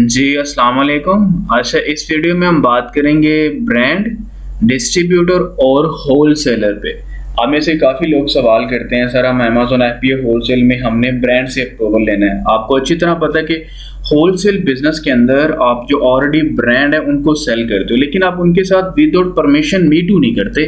जी, अस्सलाम वालेकुम। अच्छा, इस वीडियो में हम बात करेंगे ब्रांड, डिस्ट्रीब्यूटर और होलसेलर पे। आप में से काफ़ी लोग सवाल करते हैं, सर हम अमेज़न FBA होलसेल में हमने ब्रांड से अप्रूवल लेना है। आपको अच्छी तरह पता है कि होलसेल बिजनेस के अंदर आप जो ऑलरेडी ब्रांड है उनको सेल करते हो, लेकिन आप उनके साथ विदाउट परमिशन मीटू नहीं करते।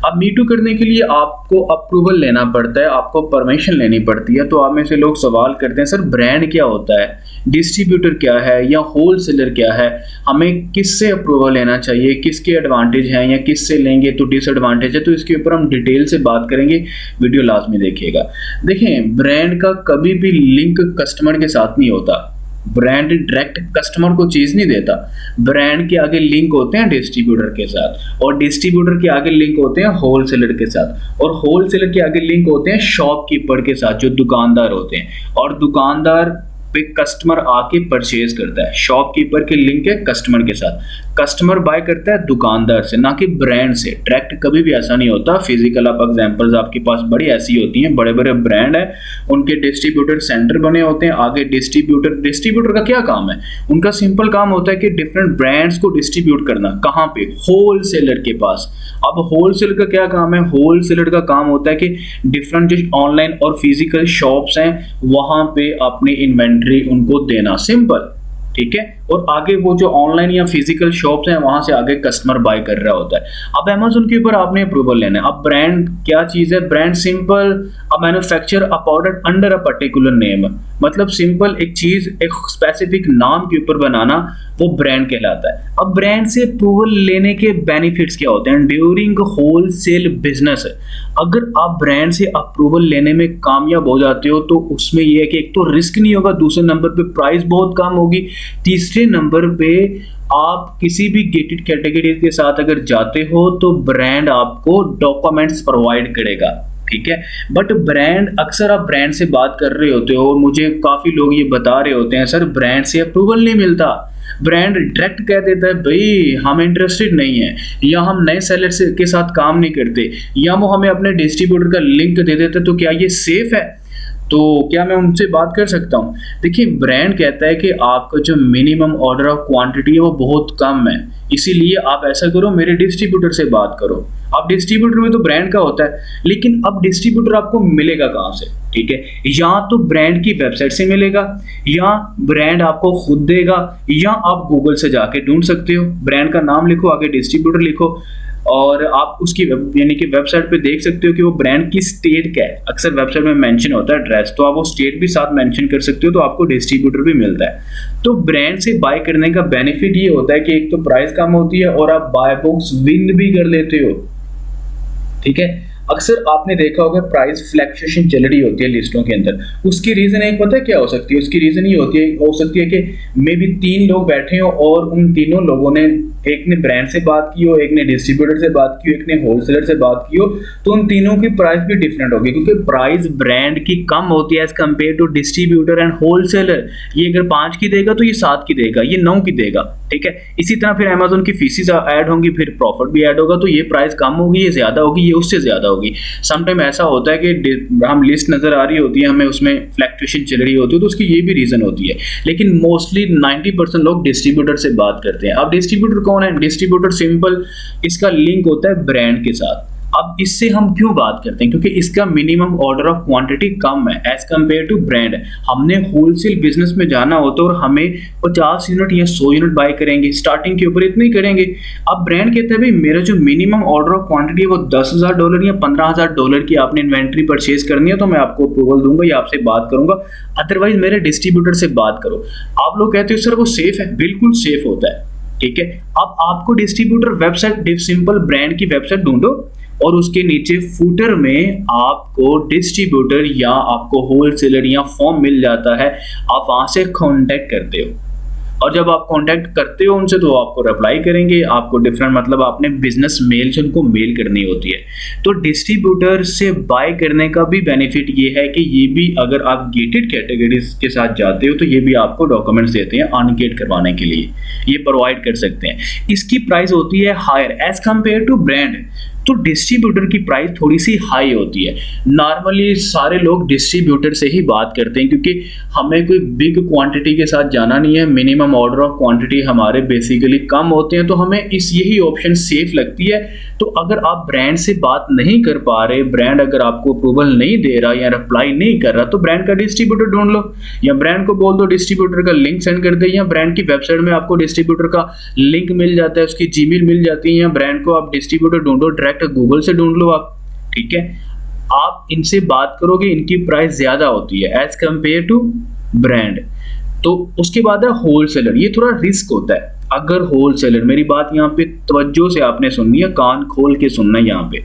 अब मीटू करने के लिए आपको अप्रूवल लेना पड़ता है, आपको परमिशन लेनी पड़ती है। तो आप में से लोग सवाल करते हैं, सर ब्रांड क्या होता है, डिस्ट्रीब्यूटर क्या है या होलसेलर क्या है, हमें किससे अप्रूवल लेना चाहिए, किसके एडवांटेज हैं या किससे लेंगे तो डिसएडवांटेज है। तो इसके ऊपर हम डिटेल से बात करेंगे, वीडियो लास्ट में देखिएगा। देखें, ब्रांड का कभी भी लिंक कस्टमर के साथ नहीं होता। ब्रांड डायरेक्ट कस्टमर को चीज नहीं देता। ब्रांड के आगे लिंक होते हैं डिस्ट्रीब्यूटर के साथ, और डिस्ट्रीब्यूटर के आगे लिंक होते हैं होलसेलर के साथ, और होलसेलर के आगे लिंक होते हैं शॉपकीपर के साथ जो दुकानदार होते हैं। और दुकानदार पे कस्टमर आके परचेज करता है। शॉपकीपर के लिंक है कस्टमर के साथ, कस्टमर बाय करता है दुकानदार से, ना कि ब्रांड से। डायरेक्ट कभी भी ऐसा नहीं होता। फिजिकल आप एग्जांपल्स आपके पास बड़ी ऐसी होती हैं, बड़े बड़े ब्रांड है, उनके डिस्ट्रीब्यूटर सेंटर बने होते हैं। आगे डिस्ट्रीब्यूटर का क्या काम है, उनका सिंपल काम होता है कि डिफरेंट ब्रांड्स को डिस्ट्रीब्यूट करना। कहाँ पे, होलसेलर के पास। अब होलसेलर का क्या काम है, होलसेलर का काम होता है कि डिफरेंट जो ऑनलाइन और फिजिकल शॉप्स हैं वहां पे अपनी इन्वेंट्री उनको देना, सिंपल, ठीक है। और आगे वो जो ऑनलाइन या फिजिकल शॉप्स हैं वहां से आगे कस्टमर बाय कर रहा होता है। अब अमेज़न के ऊपर आपने अप्रूवल लेना है। अब ब्रांड क्या चीज है, brand simple a manufacture a product under a particular name, मतलब सिंपल एक चीज एक स्पेसिफिक नाम के ऊपर बनाना, वो ब्रांड कहलाता है। अब ब्रांड से अप्रूवल लेने के बेनिफिट्स क्या होते हैं ड्यूरिंग होलसेल बिजनेस। अगर आप ब्रांड से अप्रूवल लेने में कामयाब हो जाते हो तो उसमें यह है कि एक तो रिस्क नहीं होगा, दूसरे नंबर पे प्राइस बहुत कम होगी, तीसरे नंबर पे आप किसी भी गेटेड कैटेगरी के साथ अगर जाते हो तो ब्रांड आपको डॉक्यूमेंट्स प्रोवाइड करेगा, ठीक है। बट ब्रांड, अक्सर आप ब्रांड से बात कर रहे होते हो, मुझे काफी लोग ये बता रहे होते हैं, सर ब्रांड से अप्रूवल नहीं मिलता। ब्रांड डायरेक्ट कह देता है भाई हम इंटरेस्टेड नहीं है, या हम नए सेलर से के साथ काम नहीं करते, या वो हमें अपने डिस्ट्रीब्यूटर का लिंक दे देते। तो क्या ये सेफ है, तो क्या मैं उनसे बात कर सकता हूँ? देखिए, ब्रांड कहता है कि आपका जो मिनिमम ऑर्डर ऑफ क्वांटिटी है वो बहुत कम है, इसीलिए आप ऐसा करो मेरे डिस्ट्रीब्यूटर से बात करो। अब डिस्ट्रीब्यूटर में तो ब्रांड का होता है, लेकिन अब डिस्ट्रीब्यूटर आपको मिलेगा कहाँ से, ठीक है। या तो ब्रांड की वेबसाइट से मिलेगा, या ब्रांड आपको खुद देगा, या आप गूगल से जाके ढूंढ सकते हो। ब्रांड का नाम लिखो, आगे डिस्ट्रीब्यूटर लिखो, और आप उसकी यानी कि वेबसाइट पे देख सकते हो कि वो ब्रांड की स्टेट क्या है। अक्सर वेबसाइट में मेंशन होता है एड्रेस, तो आप वो स्टेट भी साथ मेंशन कर सकते हो, तो आपको डिस्ट्रीब्यूटर भी मिलता है। तो ब्रांड से बाय करने का बेनिफिट ये होता है कि एक तो प्राइस कम होती है और आप बाय बॉक्स विन भी कर लेते हो, ठीक है। अक्सर आपने देखा होगा प्राइस फ्लक्चुएशन चल रही होती है लिस्टों के अंदर। उसकी रीजन एक पता है क्या हो सकती है, उसकी रीजन ये हो सकती है कि मे बी 3 लोग बैठे हो और उन तीनों लोगों ने, एक ने ब्रांड से बात की हो, एक ने डिस्ट्रीब्यूटर से बात की हो, एक ने होलसेलर से बात की हो, तो उन तीनों की प्राइस भी डिफरेंट होगी, क्योंकि प्राइस ब्रांड की कम होती है as compare to distributor and wholesaler. ये अगर 5 की देगा तो ये 7 की देगा, ये 9 की देगा, ठीक है। इसी तरह फिर अमेज़न की फीसेस ऐड होंगी, फिर प्रॉफिट भी ऐड होगा, तो ये प्राइस कम होगी, ये ज्यादा होगी, ये उससे ज्यादा होगी। समटाइम ऐसा होता है कि हम लिस्ट नजर आ रही होती है हमें, उसमें फ्लक्चुएशन चल रही होती है, तो उसकी ये भी रीजन होती है। लेकिन मोस्टली 90% लोग डिस्ट्रीब्यूटर से बात करते हैं। अब डिस्ट्रीब्यूटर कौन है? डिस्ट्रीब्यूटर सिंपल, इसका लिंक होता है ब्रांड के साथ। अब इससे हम क्यों बात करते हैं? क्योंकि इसका मिनिमम ऑर्डर ऑफ क्वांटिटी कम है एज कम्पेयर टू ब्रांड। हमने होलसेल बिजनेस में जाना होता है और हमें 50 यूनिट या 100 यूनिट बाय करेंगे, स्टार्टिंग के ऊपर इतने ही करेंगे। अब ब्रांड कहता है भाई मेरा जो मिनिमम ऑर्डर ऑफ क्वांटिटी है वो $10,000 या $15,000 की आपने इन्वेंट्री परचेज करनी है, तो मैं आपको अप्रूवल दूंगा या आपसे बात करूंगा, अदरवाइज मेरे डिस्ट्रीब्यूटर से बात करो। आप लोग कहते हो सर वो सेफ है, बिल्कुल सेफ होता है, ठीक है। अब आपको डिस्ट्रीब्यूटर वेबसाइट, सिंपल ब्रांड की वेबसाइट ढूंढो और उसके नीचे फूटर में आपको डिस्ट्रीब्यूटर या आपको होलसेलर या फॉर्म मिल जाता है, आप वहां से कांटेक्ट करते हो, और जब आप कांटेक्ट करते हो उनसे तो आपको रिप्लाई करेंगे, आपको डिफरेंट, मतलब आपने बिजनेस मेल से उनको मेल करनी होती है। तो डिस्ट्रीब्यूटर से बाय करने का भी बेनिफिट ये है कि ये भी अगर आप गेटेड कैटेगरीज के साथ जाते हो तो ये भी आपको डॉक्यूमेंट्स देते हैं अनगेट करवाने के लिए, ये प्रोवाइड कर सकते हैं। इसकी प्राइस होती है higher as compare to brand. तो डिस्ट्रीब्यूटर की प्राइस थोड़ी सी हाई होती है। नॉर्मली सारे लोग डिस्ट्रीब्यूटर से ही बात करते हैं क्योंकि हमें कोई बिग क्वांटिटी के साथ जाना नहीं है, मिनिमम ऑर्डर ऑफ क्वांटिटी हमारे बेसिकली कम होते हैं, तो हमें यही ऑप्शन सेफ लगती है। तो अगर आप ब्रांड से बात नहीं कर पा रहे, ब्रांड अगर आपको अप्रूवल नहीं दे रहा या रिप्लाई नहीं कर रहा, तो ब्रांड का डिस्ट्रीब्यूटर ढूंढ लो, या ब्रांड को बोल दो डिस्ट्रीब्यूटर का लिंक सेंड कर दे, या ब्रांड की वेबसाइट में आपको डिस्ट्रीब्यूटर का लिंक मिल जाता है, उसकी जीमेल मिल जाती है, या ब्रांड को आप डिस्ट्रीब्यूटर ढूंढो, डायरेक्ट गूगल से ढूंढ लो आप। ठीक है, आप इनसे बात करोगे, इनकी प्राइस ज्यादा होती है एज कंपेयर टू ब्रांड। तो उसके बाद है होलसेलर, ये थोड़ा रिस्क होता है। अगर होलसेलर, मेरी बात यहाँ पे तवज्जो से आपने सुननी है, कान खोल के सुनना है यहाँ पे।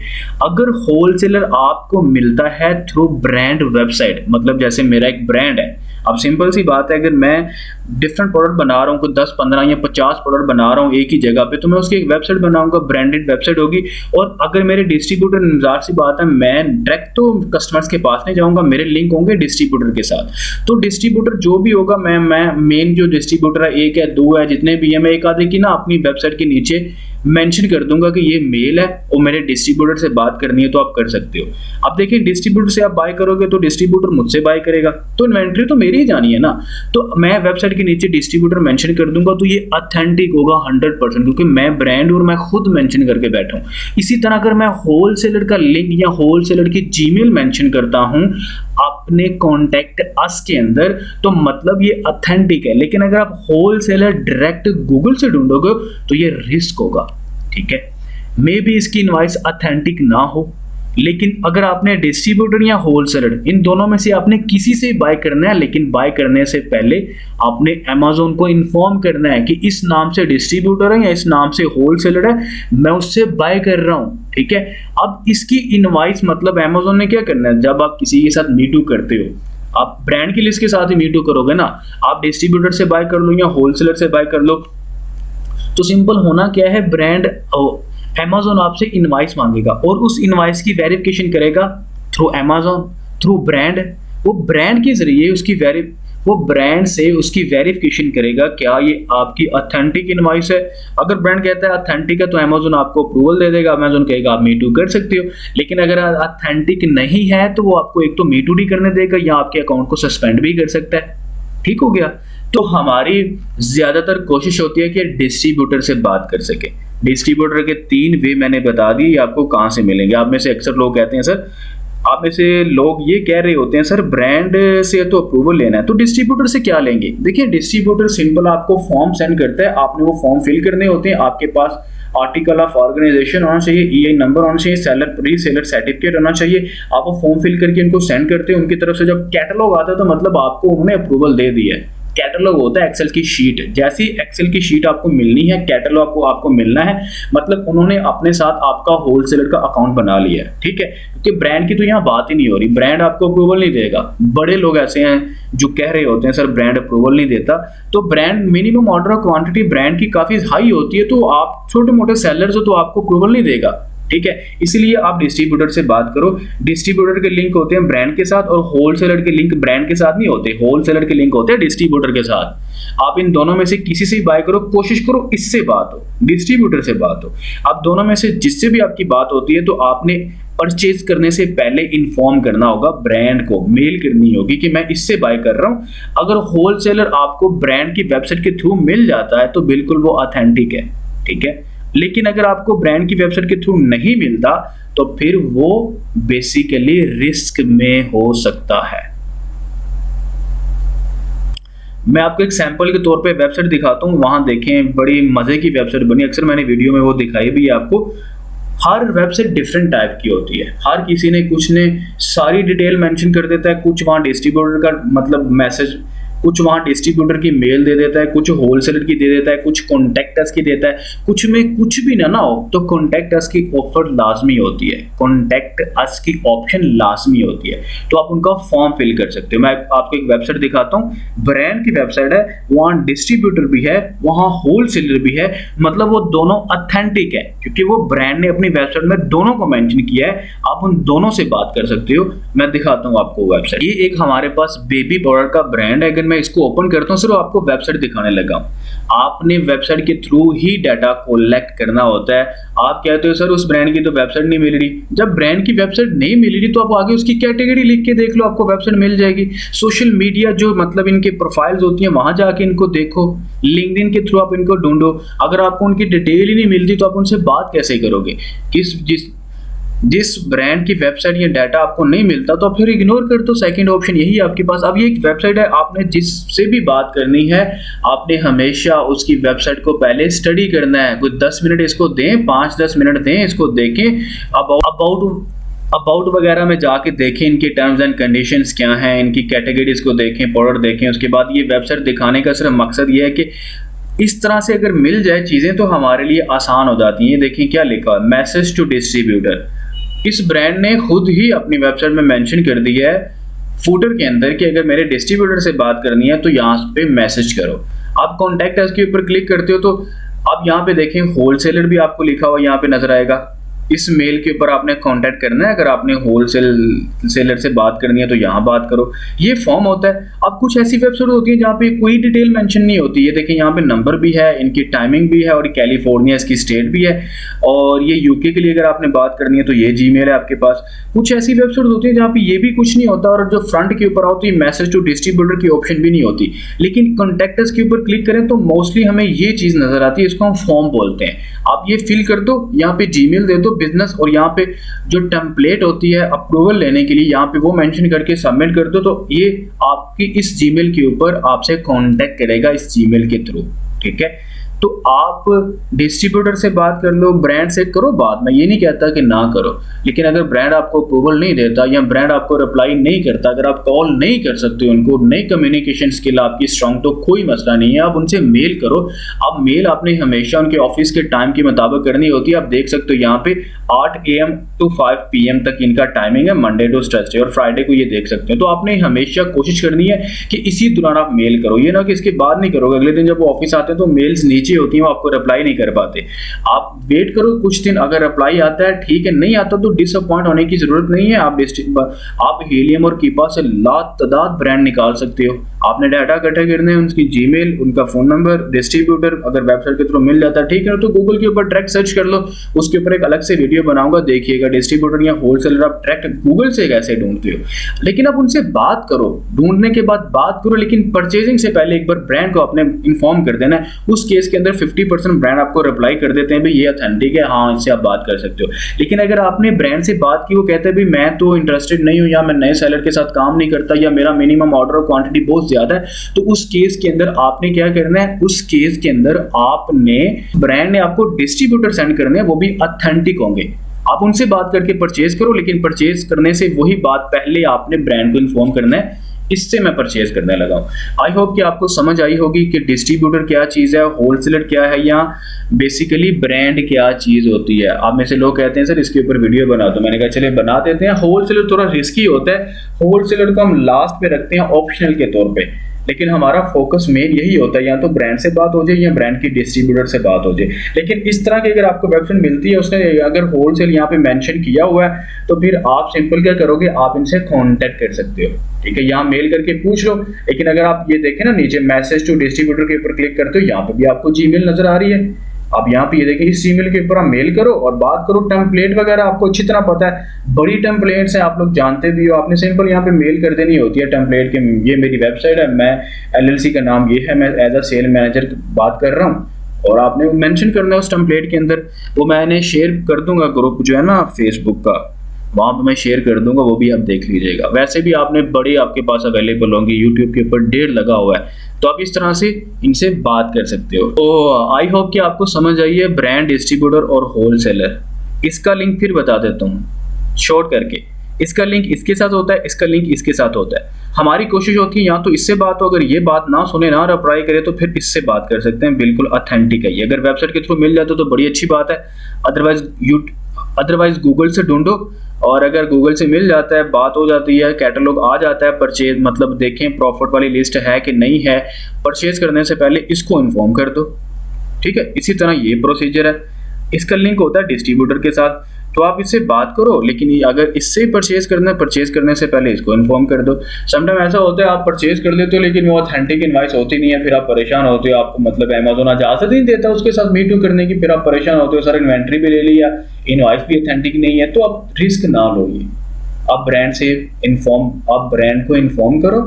अगर होलसेलर आपको मिलता है थ्रू ब्रांड वेबसाइट, मतलब जैसे मेरा एक ब्रांड है, अब सिंपल सी बात है, अगर मैं डिफरेंट प्रोडक्ट बना रहा हूँ, 10, 15 या 50 प्रोडक्ट बना रहा हूँ एक ही जगह पे, तो मैं उसकी एक वेबसाइट बनाऊंगा, ब्रांडेड वेबसाइट होगी। और अगर मेरे डिस्ट्रीब्यूटर, ज़ाहिर सी बात है, मैं डायरेक्ट तो कस्टमर्स के पास नहीं जाऊंगा, मेरे लिंक होंगे डिस्ट्रीब्यूटर के साथ। तो डिस्ट्रीब्यूटर जो भी होगा, मैं मेन जो डिस्ट्रीब्यूटर है, 1 है 2 है, जितने भी है, मैं एक आधे की ना अपनी वेबसाइट के नीचे मेंशन कर दूंगा कि ये मेल है और मेरे डिस्ट्रीब्यूटर से बात करनी है, तो आप कर सकते हो। अब देखिए, डिस्ट्रीब्यूटर से आप बाय करोगे तो डिस्ट्रीब्यूटर मुझसे बाय करेगा, तो इन्वेंट्री तो मेरी ही जानी है ना। तो मैं वेबसाइट के नीचे डिस्ट्रीब्यूटर मेंशन कर दूंगा, तो ये ऑथेंटिक होगा 100%, क्योंकि मैं ब्रांड और मैं खुद मेंशन करके बैठा हूँ। इसी तरह अगर मैं होलसेलर का लिंक या होलसेलर की जीमेल मेंशन करता हूँ अपने कॉन्टैक्ट अस के अंदर, तो मतलब ये ऑथेंटिक है। लेकिन अगर आप होलसेलर डायरेक्ट गूगल से ढूंढोगे तो ये रिस्क होगा। ठीक है, मे बी इसकी इनवॉइस ऑथेंटिक ना हो, लेकिन अगर आपने डिस्ट्रीब्यूटर या होलसेलर, इन दोनों में से आपने किसी से बाय करना है, लेकिन बाय करने से पहले आपने अमेज़न को इन्फॉर्म करना है कि इस नाम से डिस्ट्रीब्यूटर है या इस नाम से होलसेलर है, मैं उससे बाय कर रहा हूं। ठीक है, अब इसकी इनवॉइस, मतलब अमेज़न ने क्या करना है, जब आप किसी के साथ मीटू करते हो, आप ब्रांड की लिस्ट के साथ ही मीटू करोगे ना, आप डिस्ट्रीब्यूटर से बाय कर लो या होलसेलर से बाय कर लो, तो सिंपल होना क्या है, ब्रांड अमेज़न आपसे इनवॉइस मांगेगा और उस इनवॉइस की वेरिफिकेशन करेगा थ्रू अमेज़न, थ्रू ब्रांड। वो ब्रांड के जरिए वो ब्रांड से उसकी वेरिफिकेशन करेगा क्या ये आपकी ऑथेंटिक इनवॉइस है। अगर ब्रांड कहता है ऑथेंटिक है तो अमेज़न आपको अप्रूवल दे देगा, अमेज़न कहेगा आप मीटू कर सकते हो। लेकिन अगर ऑथेंटिक नहीं है तो वो आपको एक तो मीटू नहीं करने देगा या आपके अकाउंट को सस्पेंड भी कर सकता है। ठीक हो गया। तो हमारी ज्यादातर कोशिश होती है कि डिस्ट्रीब्यूटर से बात कर सके। डिस्ट्रीब्यूटर के 3 वे मैंने बता दिए, ये आपको कहाँ से मिलेंगे। आप में से अक्सर लोग कहते हैं सर, आप में से लोग ये कह रहे होते हैं सर ब्रांड से तो अप्रूवल लेना है, तो डिस्ट्रीब्यूटर से क्या लेंगे। देखिए डिस्ट्रीब्यूटर सिंपल आपको फॉर्म सेंड करता है, आपने वो फॉर्म फिल करने होते हैं, आपके पास आर्टिकल ऑफ ऑर्गेनाइजेशन होना चाहिए, EI नंबर होना चाहिए, सेलर रीसेलर सर्टिफिकेट होना चाहिए। आप वो फॉर्म फिल करके उनको सेंड करते हैं, उनकी तरफ से जब कैटलॉग आता है तो मतलब आपको उन्होंने अप्रूवल दे दिया है। कैटलॉग होता है एक्सेल की शीट, जैसी एक्सेल की शीट आपको मिलनी है, कैटलॉग को आपको मिलना है, मतलब उन्होंने अपने साथ आपका होलसेलर का अकाउंट बना लिया है। ठीक है, क्योंकि ब्रांड की तो यहाँ बात ही नहीं हो रही, ब्रांड आपको अप्रूवल नहीं देगा। बड़े लोग ऐसे हैं जो कह रहे होते हैं सर ब्रांड अप्रूवल नहीं देता, तो brand minimum order quantity brand की काफी हाई होती है, तो आप छोटे मोटे सेलर्स हो तो आपको अप्रूवल नहीं देगा। ठीक है, इसलिए आप डिस्ट्रीब्यूटर से बात करो। डिस्ट्रीब्यूटर के लिंक होते हैं ब्रांड के साथ और होलसेलर के लिंक ब्रांड के साथ नहीं होते, होलसेलर के लिंक होते हैं डिस्ट्रीब्यूटर के साथ। आप इन दोनों में से किसी से बाय करो, कोशिश करो इससे बात हो, डिस्ट्रीब्यूटर से बात हो। आप दोनों में से जिससे भी आपकी बात होती है तो आपने परचेज करने से पहले इन्फॉर्म करना होगा, ब्रांड को मेल करनी होगी कि मैं इससे बाय कर रहा हूं। अगर होलसेलर आपको ब्रांड की वेबसाइट के थ्रू मिल जाता है तो बिल्कुल वो ऑथेंटिक है। ठीक है, लेकिन अगर आपको ब्रांड की वेबसाइट के थ्रू नहीं मिलता तो फिर वो बेसिकली रिस्क में हो सकता है। मैं आपको एक सैंपल के तौर पे वेबसाइट दिखाता हूँ, वहां देखें, बड़ी मजे की वेबसाइट बनी, अक्सर मैंने वीडियो में वो दिखाई भी है आपको। हर वेबसाइट डिफरेंट टाइप की होती है, हर किसी ने कुछ ने सारी डिटेल मेंशन कर देता है, कुछ वहाँ डिस्ट्रीब्यूटर का मतलब मैसेज, कुछ वहाँ डिस्ट्रीब्यूटर की मेल दे देता है, कुछ होलसेलर की दे देता है, कुछ कॉन्टैक्ट अस की देता है, कुछ में कुछ भी ना हो तो कॉन्टैक्ट अस की ऑफर लाजमी होती है, कॉन्टैक्ट अस की ऑप्शन लाजमी होती है, तो आप उनका फॉर्म फिल कर सकते हो। मैं आपको एक वेबसाइट दिखाता हूँ, ब्रांड की वेबसाइट है, वहाँ डिस्ट्रीब्यूटर भी है, वहाँ होलसेलर भी है, मतलब वो दोनों ऑथेंटिक है क्योंकि वो ब्रांड ने अपनी वेबसाइट में दोनों को मेंशन किया है। आप उन दोनों से बात कर सकते हो। मैं दिखाता हूँ आपको वेबसाइट। ये एक हमारे पास बेबी पाउडर का ब्रांड है, अगर मैं इसको ओपन करता हूँ, सिर्फ आपको वेबसाइट दिखाने लगा हूँ। आपने वेबसाइट के थ्रू ही डाटा कलेक्ट करना होता है। आप कहते हो सर उस ब्रांड की तो वेबसाइट नहीं मिल रही। जब ब्रांड की वेबसाइट नहीं मिल रही तो आप आगे उसकी कैटेगरी लिख के देख लो, आपको वेबसाइट मिल जाएगी। सोशल मीडिया जो मतलब इनके प्रोफाइल्स होती हैं वहां जाके इनको देखो, लिंक्डइन के थ्रू आप इनको ढूंढो। अगर आपको उनकी डिटेल ही नहीं मिलती तो आप उनसे बात कैसे करोगे? जिस ब्रांड की वेबसाइट या डाटा आपको नहीं मिलता तो आप फिर इग्नोर कर दो। सेकंड ऑप्शन यही है आपके पास। अब ये एक वेबसाइट है, आपने जिससे भी बात करनी है आपने हमेशा उसकी वेबसाइट को पहले स्टडी करना है। कुछ 10 मिनट इसको दें, 5-10 मिनट दें, इसको देखें, अबाउट वगैरह में जाके देखें, इनके टर्म्स एंड कंडीशंस क्या हैं, इनकी कैटेगरीज को देखें, प्रोडक्ट देखें। उसके बाद ये वेबसाइट दिखाने का सिर्फ मकसद ये है कि इस तरह से अगर मिल जाए चीज़ें तो हमारे लिए आसान हो जाती हैं। देखें क्या लिखा है, मैसेज टू डिस्ट्रीब्यूटर। इस ब्रांड ने खुद ही अपनी वेबसाइट में मेंशन कर दिया है फूटर के अंदर कि अगर मेरे डिस्ट्रीब्यूटर से बात करनी है तो यहाँ पे मैसेज करो। आप कॉन्टैक्ट अस के ऊपर क्लिक करते हो तो आप यहाँ पे देखें होलसेलर भी आपको लिखा हुआ यहाँ पे नजर आएगा। इस मेल के ऊपर आपने कांटेक्ट करना है। अगर आपने होलसेल सेलर से बात करनी है तो यहाँ बात करो। ये फॉर्म होता है। अब कुछ ऐसी वेबसाइट होती है जहाँ पे कोई डिटेल मेंशन नहीं होती। ये देखें यहाँ पे नंबर भी है, इनकी टाइमिंग भी है और कैलिफोर्निया इसकी स्टेट भी है। और ये यूके के लिए अगर आपने बात करनी है तो ये जीमेल है आपके पास। कुछ ऐसी वेबसाइट होती है जहाँ पे ये भी कुछ नहीं होता और जो फ्रंट के ऊपर होती है मैसेज टू डिस्ट्रीब्यूटर की ऑप्शन भी नहीं होती। लेकिन कॉन्टैक्ट अस के ऊपर क्लिक करें तो मोस्टली हमें ये चीज नजर आती है, इसको हम फॉर्म बोलते हैं। आप ये फिल कर दो, यहाँ पे जीमेल दे दो बिजनेस, और यहाँ पे जो टेम्पलेट होती है अप्रूवल लेने के लिए यहाँ पे वो मेंशन करके सबमिट कर दो, तो ये आपकी इस जीमेल के ऊपर आपसे कांटेक्ट करेगा इस जीमेल के थ्रू। ठीक है, तो आप डिस्ट्रीब्यूटर से बात कर लो, ब्रांड से करो बात। मैं ये नहीं कहता कि ना करो, लेकिन अगर ब्रांड आपको अप्रूवल नहीं देता या ब्रांड आपको रिप्लाई नहीं करता, अगर आप कॉल नहीं कर सकते उनको, नई कम्युनिकेशन स्किल आपकी स्ट्रांग, तो कोई मसला नहीं है, आप उनसे मेल करो। अब मेल आपने हमेशा उनके ऑफिस के टाइम के मुताबिक करनी होती है। आप देख सकते हो यहाँ पे 8 AM to 5 PM तक इनका टाइमिंग है, मंडे टू थर्सडे, और फ्राइडे को ये देख सकते हो। तो आपने हमेशा कोशिश करनी है कि इसी दौरान आप मेल करो, ये ना कि इसके बाद नहीं करोगे। अगले दिन जब वो ऑफिस आते हैं तो मेल्स नीचे होती हैं, आपको रिप्लाई नहीं कर पाते। आप वेट करो कुछ दिन, अगर रिप्लाई आता है ठीक है, नहीं आता तो डिसअपॉइंट होने की जरूरत नहीं है। आप हीलियम और कीपा से लातादाद ब्रांड निकाल सकते हो। आपने डाटा इकट्ठा करने हैं, उनकी जीमेल, उनका फोन नंबर, डिस्ट्रीब्यूटर अगर वेबसाइट के थ्रू मिल जाता है ठीक है, तो गूगल के ऊपर डायरेक्ट सर्च कर लो। उसके ऊपर एक अलग से वीडियो बनाऊंगा, देखिएगा डिस्ट्रीब्यूटर या होलसेलर आप डायरेक्ट गूगल से कैसे ढूंढते हो। लेकिन आप उनसे बात करो, ढूंढने के बाद बात करो, लेकिन परचेजिंग से पहले एक बार ब्रांड को आपने इन्फॉर्म कर देना है। उस केस के अंदर 50% ब्रांड आपको रिप्लाई कर देते हैं भाई ये ऑथेंटिक है, हाँ इससे आप बात कर सकते हो। लेकिन अगर आपने ब्रांड से बात की, वो कहते हैं भाई मैं तो इंटरेस्टेड नहीं हूँ, या मैं नए सेलर के साथ काम नहीं करता, या मेरा मिनिमम ऑर्डर क्वांटिटी बहुत ज्यादा है, तो उस केस के अंदर आपने क्या करना है, उस केस के अंदर आपने ब्रांड ने आपको डिस्ट्रीब्यूटर सेंड करने हैं, वो भी ऑथेंटिक होंगे। आप उनसे बात करके परचेज करो, लेकिन परचेज करने से वही बात पहले आपने ब्रांड को इन्फॉर्म करना है, इससे मैं परचेज करने लगा हूँ। आई होप कि आपको समझ आई होगी कि डिस्ट्रीब्यूटर क्या चीज़ है, होलसेलर क्या है, या बेसिकली ब्रांड क्या चीज़ होती है। आप में से लोग कहते हैं सर इसके ऊपर वीडियो बना दो, मैंने कहा चलिए बना देते हैं। होलसेलर थोड़ा रिस्की होता है, होलसेलर को हम लास्ट पे रखते हैं ऑप्शनल के तौर पे, लेकिन हमारा फोकस मेन यही होता है, या तो ब्रांड से बात हो जाए या ब्रांड की डिस्ट्रीब्यूटर से बात हो जाए। लेकिन इस तरह की अगर आपको वेबसाइट मिलती है, उसने अगर होलसेल यहाँ पे मेंशन किया हुआ है, तो फिर आप सिंपल क्या करोगे, आप इनसे कांटेक्ट कर सकते हो। ठीक है, यहाँ मेल करके पूछ लो। लेकिन अगर आप ये देखें ना नीचे मैसेज टू डिस्ट्रीब्यूटर के ऊपर क्लिक करते हो, यहाँ पे भी आपको जीमेल नजर आ रही है। आप यहाँ पे ये देखें, इस ईमेल के ऊपर आप मेल करो और बात करो। टेम्पलेट वगैरह आपको अच्छी तरह पता है, बड़ी टेम्पलेट्स हैं, आप लोग जानते भी हो। आपने सिंपल यहाँ पे मेल कर देनी होती है टेम्पलेट के, ये मेरी वेबसाइट है, मैं LLC का नाम ये है, मैं एज अ सेल मैनेजर बात कर रहा हूँ, और आपने मेंशन करना है उस टेम्पलेट के अंदर। वो मैंने शेयर कर दूंगा, ग्रुप जो है ना फेसबुक का, वहाँ पे मैं शेयर कर दूंगा, वो भी आप देख लीजिएगा। वैसे भी आपने बड़ी आपके पास अवेलेबल होंगी, यूट्यूब के ऊपर 1.5 लगा हुआ है, तो आप इस तरह से इनसे बात कर सकते हो। तो आई होप कि आपको समझ आई है ब्रांड, डिस्ट्रीब्यूटर और होलसेलर। इसका लिंक फिर बता देता हूँ शॉर्ट करके। इसका लिंक इसके साथ होता है, इसका लिंक इसके साथ होता है। हमारी कोशिश होती है या तो इससे बात हो, अगर ये बात ना सुने ना रिप्लाई करे तो फिर इससे बात कर सकते हैं, बिल्कुल ऑथेंटिक है ये। अगर वेबसाइट के थ्रू मिल जाता तो बड़ी अच्छी बात है, अदरवाइज गूगल से ढूंढो, और अगर गूगल से मिल जाता है, बात हो जाती है, कैटलॉग आ जाता है, परचेज मतलब देखें प्रॉफिट वाली लिस्ट है कि नहीं है, परचेज करने से पहले इसको इन्फॉर्म कर दो। ठीक है, इसी तरह ये प्रोसीजर है। इसका लिंक होता है डिस्ट्रीब्यूटर के साथ, तो आप इससे बात करो, लेकिन अगर इससे परचेज करना है, परचेज करने से पहले इसको इन्फॉर्म कर दो। समटाइम ऐसा होता है आप परचेज कर लेते हो लेकिन वो ऑथेंटिक इनवॉइस होती नहीं है, फिर आप परेशान होते हो, आपको मतलब अमेज़न इजाजत नहीं देता उसके साथ मी टू करने की, फिर आप परेशान होते हो, सर इन्वेंट्री भी ले लिया, इनवॉइस भी ऑथेंटिक नहीं है। तो आप रिस्क ना लो, ये आप ब्रांड से आप ब्रांड को इन्फॉर्म करो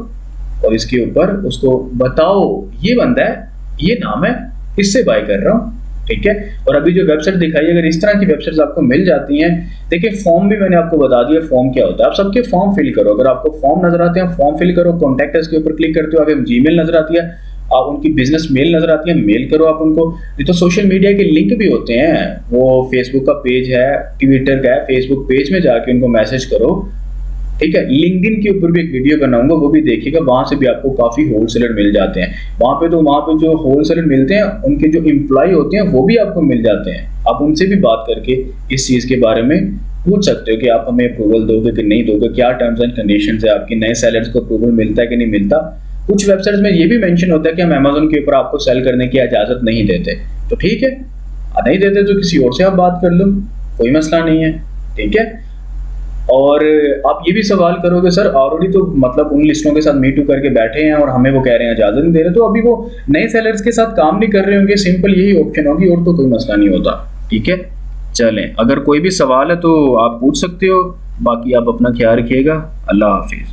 और इसके ऊपर उसको बताओ ये बंदा है, ये नाम है, इससे बाय कर रहा हूँ, ठीक है। और अभी जो वेबसाइट दिखाई, अगर इस तरह की वेबसाइट्स आपको मिल जाती हैं, देखिए फॉर्म भी मैंने आपको बता दिया फॉर्म क्या होता है। आप सबके फॉर्म फिल करो, अगर आपको फॉर्म नजर आते हैं फॉर्म फिल करो, कॉन्टैक्ट अस के ऊपर क्लिक करते हो, आगे जीमेल नजर आती है, आप उनकी बिजनेस मेल नजर आती है, मेल करो आप उनको। ये तो सोशल मीडिया के लिंक भी होते हैं, वो फेसबुक का पेज है, ट्विटर का है, फेसबुक पेज में जाके उनको मैसेज करो, ठीक है। लिंक्डइन के ऊपर भी एक वीडियो बनाऊंगा, वो भी देखिएगा, वहां से भी आपको काफी होलसेलर मिल जाते हैं। वहां पे जो होलसेलर मिलते हैं उनके जो एम्प्लॉय होते हैं वो भी आपको मिल जाते हैं, आप उनसे भी बात करके इस चीज के बारे में पूछ सकते हो कि आप हमें अप्रूवल दोगे कि नहीं दोगे, क्या टर्म्स एंड कंडीशंस है आपकी, नए सेलर्स को अप्रूवल मिलता है कि नहीं मिलता। कुछ वेबसाइट्स में ये भी मेंशन होता है कि हम अमेज़न के ऊपर आपको सेल करने की इजाजत नहीं देते, तो ठीक है, नहीं देते तो किसी और से आप बात कर लो, कोई मसला नहीं है, ठीक है। और आप ये भी सवाल करोगे सर ऑलरेडी तो मतलब उन लिस्टों के साथ मी टू करके बैठे हैं और हमें वो कह रहे हैं इजाजत नहीं दे रहे, तो अभी वो नए सेलर्स के साथ काम नहीं कर रहे होंगे, सिंपल यही ऑप्शन होगी और तो कोई मसला नहीं होता, ठीक है। चलें, अगर कोई भी सवाल है तो आप पूछ सकते हो, बाकी आप अपना ख्याल रखिएगा, अल्लाह हाफिज।